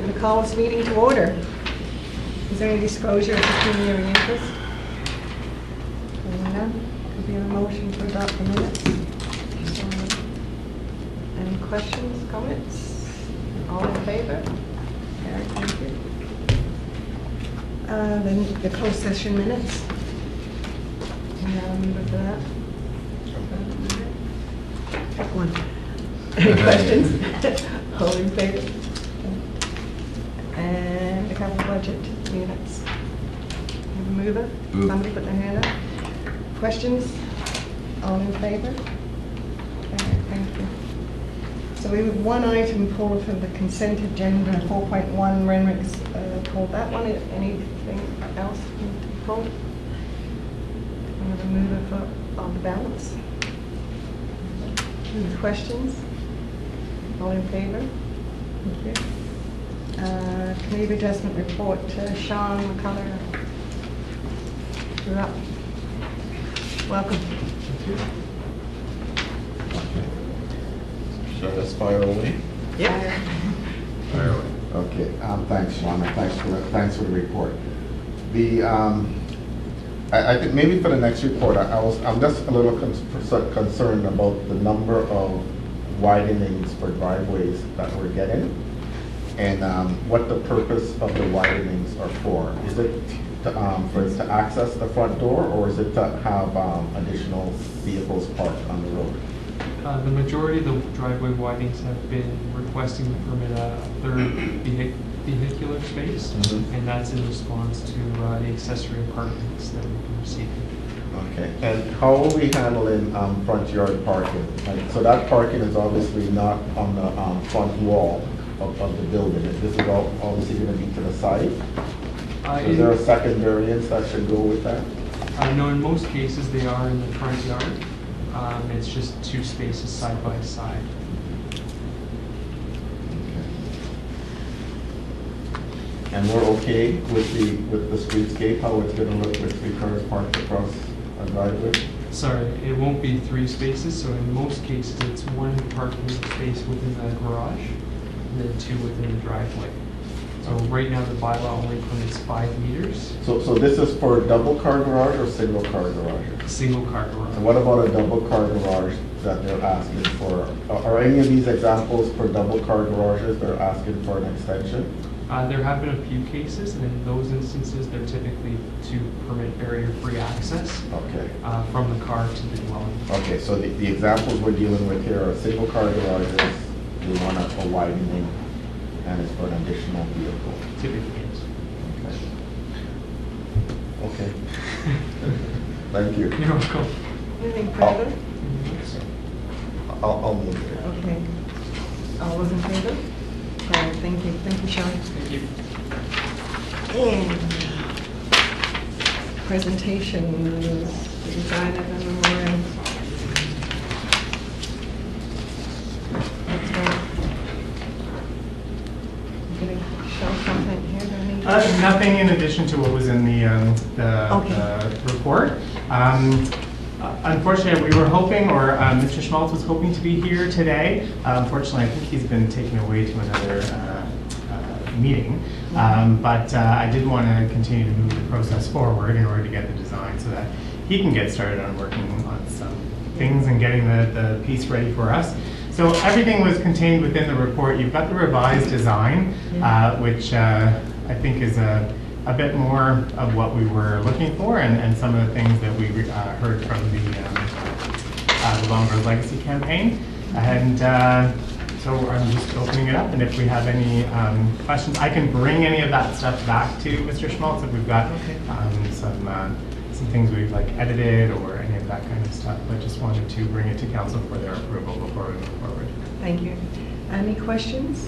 going to call this meeting to order. Is there any disclosure of pecuniary interest? Hearing none. Could be a motion to adopt the minutes. Any questions, comments? All in favor? Carried, thank you. Then the closed session minutes. Remember for that? Pick one. Any questions? All in favor? And the capital budget minutes. Have a mover? Somebody put their hand up. Questions? All in favor? Okay, thank you. So we have one item pulled from the consent agenda, 4.1, Renwick's pulled that one. Anything else pulled? Another mover for on the balance? Any questions? All in favor? Thank you. Committee adjustment report, Sean McCullough. You're up. Welcome. Thank you. Okay. Shall I fire away? Yeah. Fire away. Okay, thanks, Sean, and thanks for the report. I think maybe for the next report, I'm just a little concerned about the number of widenings for driveways that we're getting, and what the purpose of the widenings are for. Is it to access the front door, or is it to have additional vehicles parked on the road? The majority of the driveway widenings have been requesting to permit a third vehicular space, and that's in response to the accessory apartments that we've been receiving. Okay, and how are we handling front yard parking? So that parking is obviously not on the front wall of the building. This is all obviously going to be to the side. So is there a second variance that should go with that? No, in most cases they are in the front yard. It's just two spaces side by side. And we're okay with the streetscape, how it's going to look with three cars parked across a driveway? Sorry, it won't be three spaces, so in most cases it's one parking space within the garage and then two within the driveway. So right now the bylaw only permits 5 meters. So this is for a double car garage or single car garage? Single car garage. And what about a double car garage that they're asking for? Are any of these examples for double car garages they're asking for an extension? There have been a few cases, and in those instances, they're typically to permit barrier-free access Okay. from the car to the dwelling. Okay, so the examples we're dealing with here are single car garages, they want a widening, and it's for an additional vehicle. Typically, yes. Okay. Okay. Thank you. You're welcome. Anything further? I'll move it. Okay. All those in favor? Carried, thank you. Thank you, Sean. Thank you. And presentation, the design of the memorial. Let's go. You gonna show something here? Do I need to- Nothing in addition to what was in the Okay. report. Unfortunately, we were hoping, or Mr. Schmaltz was hoping to be here today. Unfortunately, I think he's been taken away to another meeting. But I did want to continue to move the process forward in order to get the design so that he can get started on working on some things and getting the piece ready for us. So everything was contained within the report. You've got the revised design, which I think is a bit more of what we were looking for, and some of the things that we heard from the Long Road Legacy campaign. And so I'm just opening it up, and if we have any questions, I can bring any of that stuff back to Mr. Schmaltz if we've got some things we've edited or any of that kind of stuff. But just wanted to bring it to council for their approval before we move forward. Thank you. Any questions?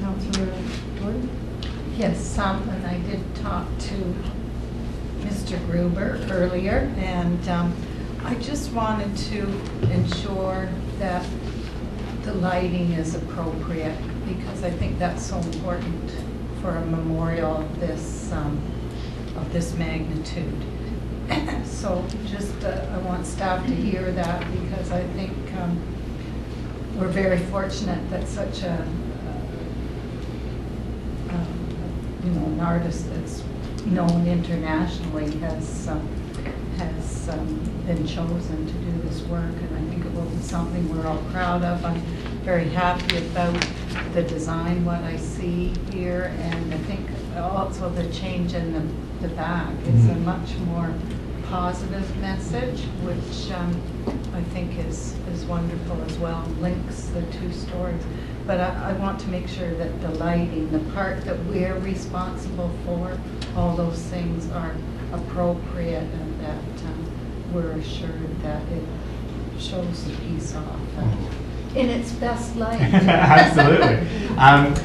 Councillor Jordan? Yes, and I did talk to Mr. Gruber earlier, and I just wanted to ensure that the lighting is appropriate, because I think that's so important for a memorial of this magnitude. So just I want staff to hear that, because I think we're very fortunate that such a an artist that's known internationally has been chosen to do this work, and I think it will be something we're all proud of. I'm very happy about the design, what I see here, and I think also the change in the back is a much more positive message, which I think is wonderful as well, links the two stories. But I want to make sure that the lighting, the part that we're responsible for, all those things are appropriate, and that we're assured that it shows the piece off in its best light. Absolutely. And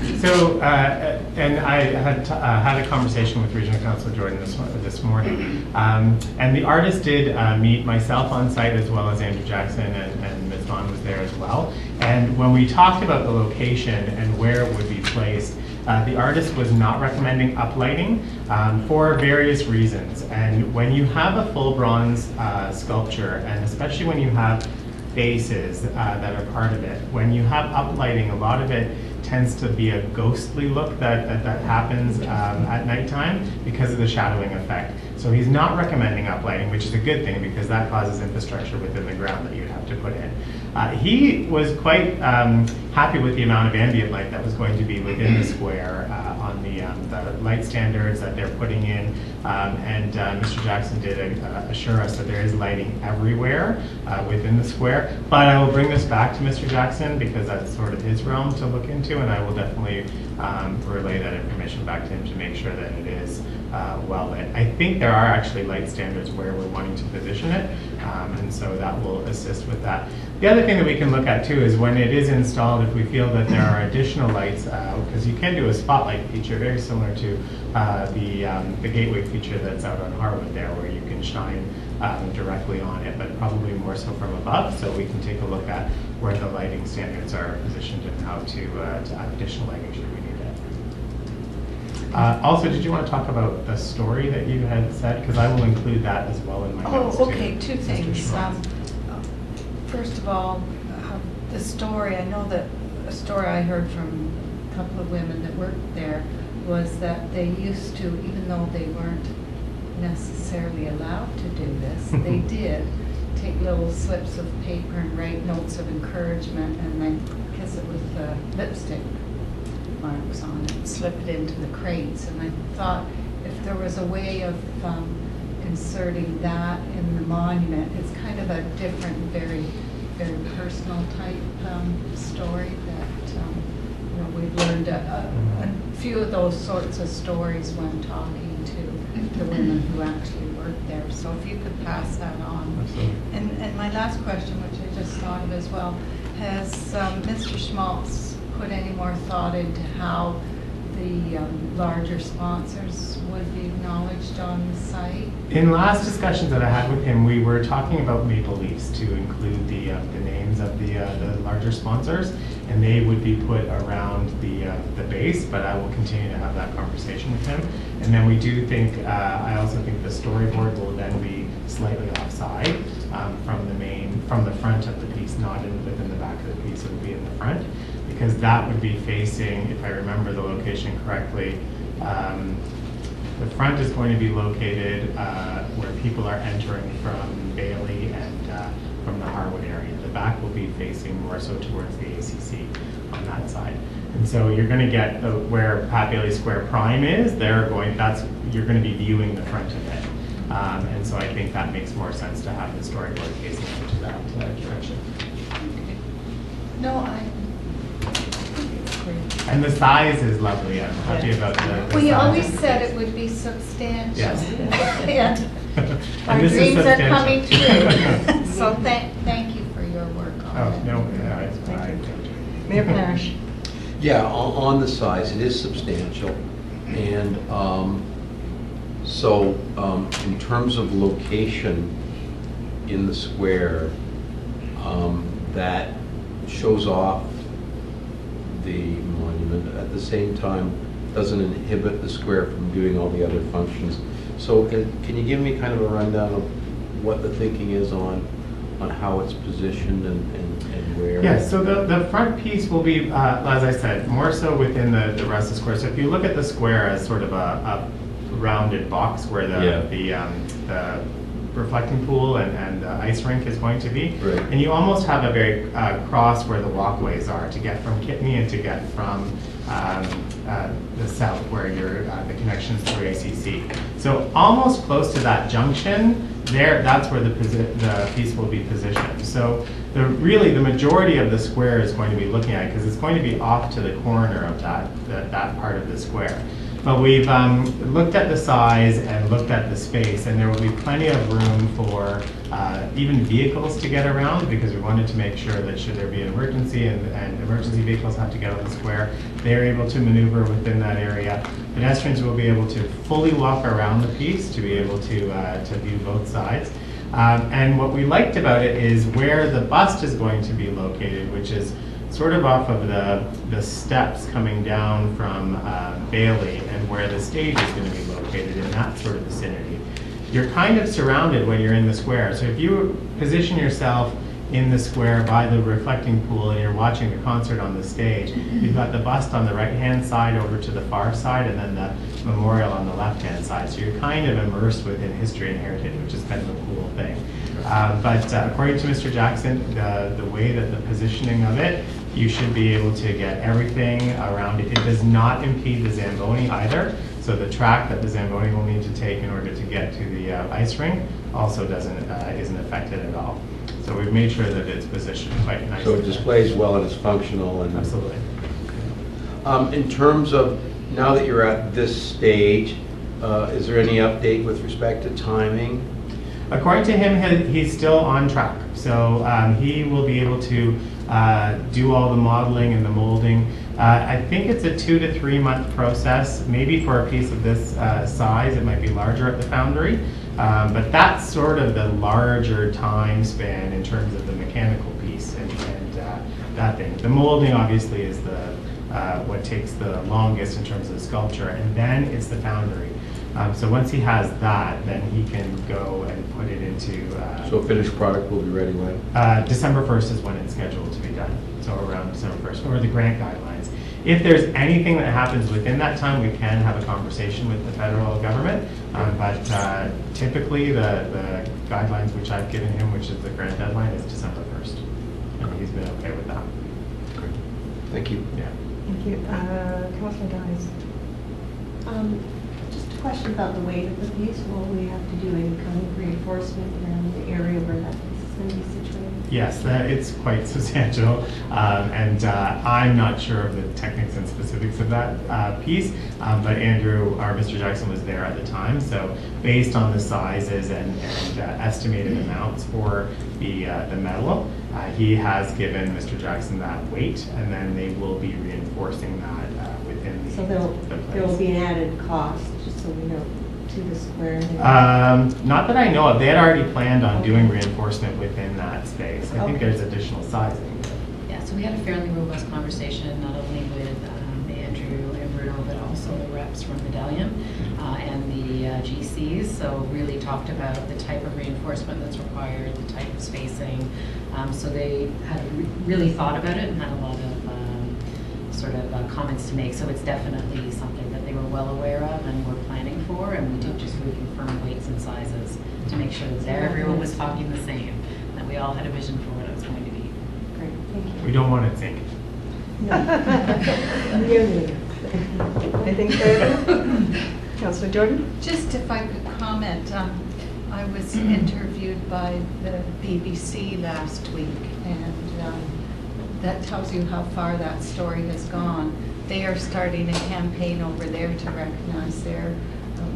I had a conversation with Regional Councillor Jordan this morning, and the artist did meet myself on site, as well as Andrew Jackson, and Ms. Vaughn was there as well. And when we talked about the location and where it would be placed, the artist was not recommending uplighting for various reasons. And when you have a full bronze sculpture, and especially when you have bases that are part of it, when you have uplighting, a lot of it tends to be a ghostly look that happens at nighttime because of the shadowing effect. So he's not recommending uplighting, which is a good thing because that causes infrastructure within the ground that you'd have to put in. He was quite happy with the amount of ambient light that was going to be within the square on the light standards that they're putting in. And Mr. Jackson did assure us that there is lighting everywhere within the square. But I will bring this back to Mr. Jackson because that's sort of his realm to look into, and I will definitely relay that information back to him to make sure that it is well lit. I think there are actually light standards where we're wanting to position it, and so that will assist with that. The other thing that we can look at too is when it is installed, if we feel that there are additional lights, because you can do a spotlight feature very similar to the gateway feature that's out on Harwood there, where you can shine directly on it, but probably more so from above. So we can take a look at where the lighting standards are positioned and how to add additional lighting should we need it. Also, did you want to talk about the story that you had said? Because I will include that as well in my notes too. Okay, two things. First of all, the story, I know that a story I heard from a couple of women that worked there was that they used to, even though they weren't necessarily allowed to do this, they did take little slips of paper and write notes of encouragement, and I guess it was lipstick marks on it, slip it into the crates. And I thought if there was a way of inserting that in the monument, it's kind of a different, very, very personal type story that you know, we've learned a few of those sorts of stories when talking to the women who actually work there. So if you could pass that on. Absolutely. And my last question, which I just thought of as well, has Mr. Schmaltz put any more thought into how the larger sponsors would be acknowledged on the site? In last discussions that I had with him, we were talking about maple leaves to include the names of the larger sponsors, and they would be put around the base, but I will continue to have that conversation with him. And then we do think, I also think the storyboard will then be slightly offside from the front of the piece, not within the back of the piece. It would be in the front, because that would be facing, if I remember the location correctly, the front is going to be located where people are entering from Bailey and from the Harwood area. The back will be facing more so towards the ACC on that side. And so you're going to get where Pat Bailey Square Prime is, you're going to be viewing the front of it. And so I think that makes more sense to have the storyboard facing into that direction. No, I think it's great. And the size is lovely. I'm happy about the We size. always said it would be substantial. Yes. And our And this is dreams are coming substantial. true. So thank you for your work on Oh, it. no, yeah, it's Thank fine. Mayor Parrish. Yeah, on the size, it is substantial. And so in terms of location in the square, that shows off the monument. At the same time, doesn't inhibit the square from doing all the other functions. So can you give me kind of a rundown of what the thinking is on on how it's positioned and where? Yes, so the front piece will be, as I said, more so within the rest of the square. So if you look at the square as sort of a rounded box where the reflecting pool and the ice rink is going to be. Right. And you almost have a very cross where the walkways are to get from Kitney and to get from the south where the connections through ACC. So almost close to that junction there, that's where the piece will be positioned. So really the majority of the square is going to be looking at, because it's going to be off to the corner of that part of the square. But we've looked at the size and looked at the space, and there will be plenty of room for even vehicles to get around, because we wanted to make sure that should there be an emergency and emergency vehicles have to get on the square, they're able to maneuver within that area. Pedestrians will be able to fully walk around the piece to be able to view both sides. And what we liked about it is where the bust is going to be located, which is sort of off of the steps coming down from Bailey, and where the stage is going to be located in that sort of vicinity. You're kind of surrounded when you're in the square. So if you position yourself in the square by the reflecting pool and you're watching the concert on the stage, you've got the bust on the right-hand side over to the far side, and then the memorial on the left-hand side. So you're kind of immersed within history and heritage, which is kind of a cool thing. But according to Mr. Jackson, the way that the positioning of it, you should be able to get everything around it. It does not impede the Zamboni either. So the track that the Zamboni will need to take in order to get to the ice rink also isn't affected at all. So we've made sure that it's positioned quite nicely. So it displays well and it's functional. And Absolutely. in terms of, now that you're at this stage, is there any update with respect to timing? According to him, he's still on track. So he will be able to do all the modeling and the molding. I think it's a 2 to 3 month process. Maybe for a piece of this size, it might be larger at the foundry. But that's sort of the larger time span in terms of the mechanical piece and that thing. The molding obviously is what takes the longest in terms of the sculpture, and then it's the foundry. So once he has that, then he can go and put it into... So a finished product will be ready when? December 1st is when it's scheduled to be done. So around December 1st, or the grant guidelines. If there's anything that happens within that time, we can have a conversation with the federal government. But typically the guidelines which I've given him, which is the grant deadline, is December 1st. And he's been okay with that. Great. Thank you. Yeah. Thank you. Councilor Dyes. Just a question about the weight of the piece. Will we have to do any kind of reinforcement around the area where that piece is going to be situated? Yes, it's quite substantial, and I'm not sure of the techniques and specifics of that piece, but Andrew, or Mr. Jackson, was there at the time, so based on the sizes and estimated amounts for the metal, he has given Mr. Jackson that weight, and then they will be reinforcing that within the So there will be an added cost, just so we know, to the square? Not that I know of. They had already planned on doing reinforcement within that space. I think Okay. there's additional sizing. Yeah, so we had a fairly robust conversation, not only with Andrew and Bruno, but also the reps from Medallion and the GCs. So really talked about the type of reinforcement that's required, the type of spacing. So they had really thought about it and had a lot of comments to make. So it's definitely something that they were well aware of and were planning for. And we did just reconfirm weights and sizes to make sure that everyone was talking the same, that we all had a vision for what it was going to be. Great, thank you. We don't want it sinking. Anything further? Councilor Jordan? Just if I could comment, I was interviewed by the BBC last week, and that tells you how far that story has gone. They are starting a campaign over there to recognize their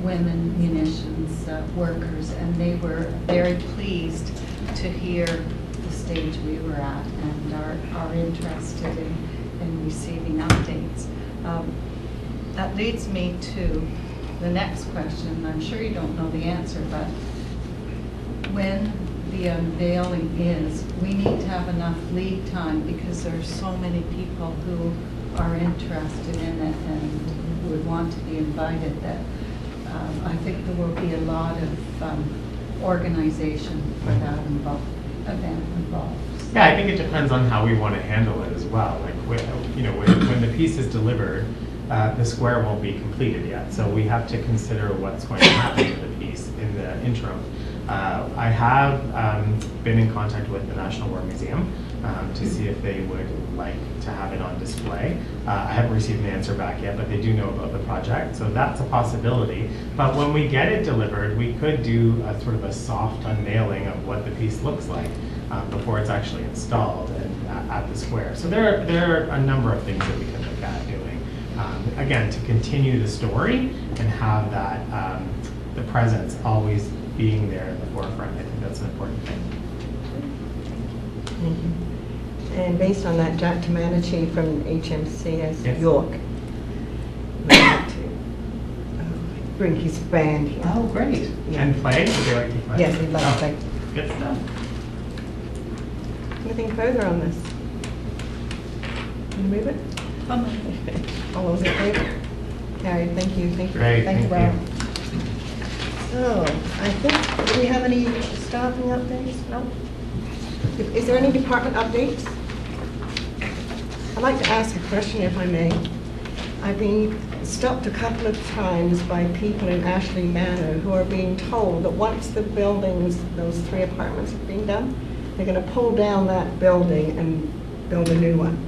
women munitions workers, and they were very pleased to hear the stage we were at and are interested in receiving updates. That leads me to the next question. I'm sure you don't know the answer, but when the unveiling is, we need to have enough lead time because there are so many people who are interested in it and would want to be invited that I think there will be a lot of organization for that involved. event involves. Yeah, I think it depends on how we want to handle it as well. Like, when the piece is delivered, the square won't be completed yet. So we have to consider what's going to happen to the piece in the interim. I have been in contact with the National War Museum to see if they would like to have it on display. I haven't received an answer back yet, but they do know about the project, so that's a possibility. But when we get it delivered, we could do a sort of a soft unveiling of what the piece looks like before it's actually installed and at the square. So there are a number of things that we can look at doing. Again, to continue the story and have that the presence always being there in the forefront. I think that's an important thing. Thank you. And based on that, Jack Tamanachi from HMCS Yes. York would like to bring his band here. Oh, great. Yeah. And play? Would they like to play? Yes, he'd like to Oh, play. good stuff. Anything further on this? Can you move it? All those in favor? Carried, thank you, thank you. Great, Thank you, thank Rob. So, I think, do we have any staffing updates? No? Is there any department updates? I'd like to ask a question, if I may. I've been stopped a couple of times by people in Ashley Manor who are being told that once the buildings, those 3 apartments have been done, they're going to pull down that building and build a new one.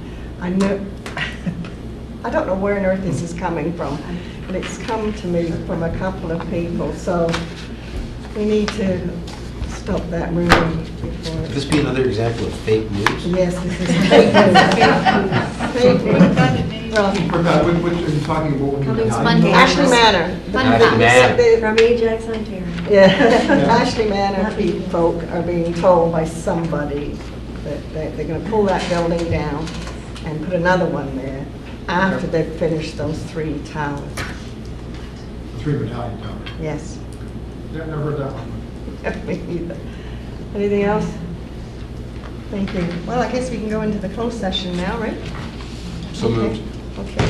I know, I don't know where on earth this is coming from, but it's come to me from a couple of people, so we need to stop that rumor before. Could this be another example of fake news? Yes, this is fake news. Fake news. Well, Forgot, which are you talking about? When Coming you Fun Ashley Manor. Ashley Manor. From Ajax, Ontario. Yeah, Ashley Manor folk are being told by somebody that they're going to pull that building down and put another one there after they've finished those 3 towers. 3 battalion tower. Yes. Yeah, never heard that one. Me either. Anything else? Thank you. Well, I guess we can go into the closed session now, right? So moved. Okay.